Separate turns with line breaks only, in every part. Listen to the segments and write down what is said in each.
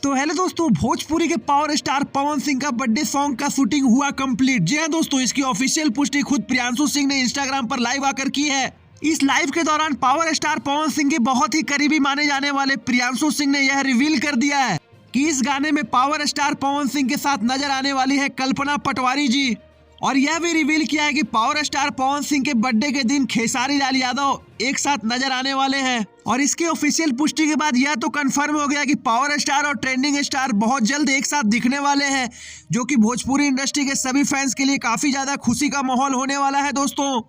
तो हेलो दोस्तों, भोजपुरी के पावर स्टार पवन सिंह का बर्थडे सॉन्ग का शूटिंग हुआ कंप्लीट। जी हाँ दोस्तों, इसकी ऑफिशियल पुष्टि खुद प्रियांशु सिंह ने इंस्टाग्राम पर लाइव आकर की है। इस लाइव के दौरान पावर स्टार पवन सिंह के बहुत ही करीबी माने जाने वाले प्रियांशु सिंह ने यह रिवील कर दिया है कि इस गाने में पावर स्टार पवन सिंह के साथ नजर आने वाली है कल्पना पटवारी जी। और यह भी रिवील किया है कि पावर स्टार पवन सिंह के बर्थडे के दिन खेसारी लाल यादव एक साथ नजर आने वाले हैं। और इसके ऑफिशियल पुष्टि के बाद यह तो कंफर्म हो गया कि पावर स्टार और ट्रेंडिंग स्टार बहुत जल्द एक साथ दिखने वाले हैं, जो कि भोजपुरी इंडस्ट्री के सभी फैंस के लिए काफी ज्यादा खुशी का माहौल होने वाला है। दोस्तों,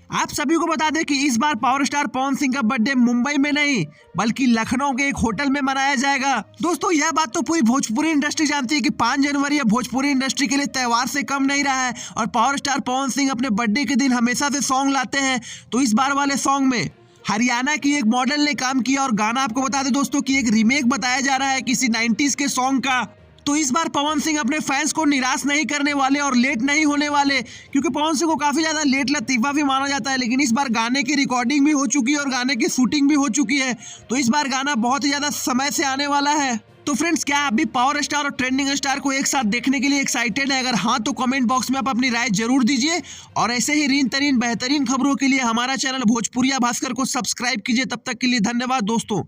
आप सभी को बता दें कि इस बार पावर स्टार पवन सिंह का बर्थडे मुंबई में नहीं बल्कि लखनऊ के एक होटल में मनाया जाएगा। दोस्तों, यह बात तो पूरी भोजपुरी इंडस्ट्री जानती है कि 5 जनवरी भोजपुरी इंडस्ट्री के लिए त्योहार से कम नहीं रहा है और पावर स्टार पवन सिंह अपने बर्थडे के दिन हमेशा से सॉन्ग लाते हैं। तो इस बार वाले सॉन्ग में हरियाणा की एक मॉडल ने काम किया और गाना आपको बता दें दोस्तों कि एक रीमेक बताया जा रहा है किसी 90s के सॉन्ग का। तो इस बार पवन सिंह अपने फैंस को निराश नहीं करने वाले और लेट नहीं होने वाले, क्योंकि पवन सिंह को काफी ज्यादा लेट लतीफा भी माना जाता है। लेकिन इस बार गाने की रिकॉर्डिंग भी हो चुकी है और गाने की शूटिंग भी हो चुकी है, तो इस बार गाना बहुत ही ज्यादा समय से आने वाला है। तो फ्रेंड्स, क्या आप भी पावर स्टार और ट्रेंडिंग स्टार को एक साथ देखने के लिए एक्साइटेड है? अगर हाँ तो कमेंट बॉक्स में आप अपनी राय जरूर दीजिए और ऐसे ही रीन तरीन बेहतरीन खबरों के लिए हमारा चैनल भोजपुरिया भास्कर को सब्सक्राइब कीजिए। तब तक के लिए धन्यवाद दोस्तों।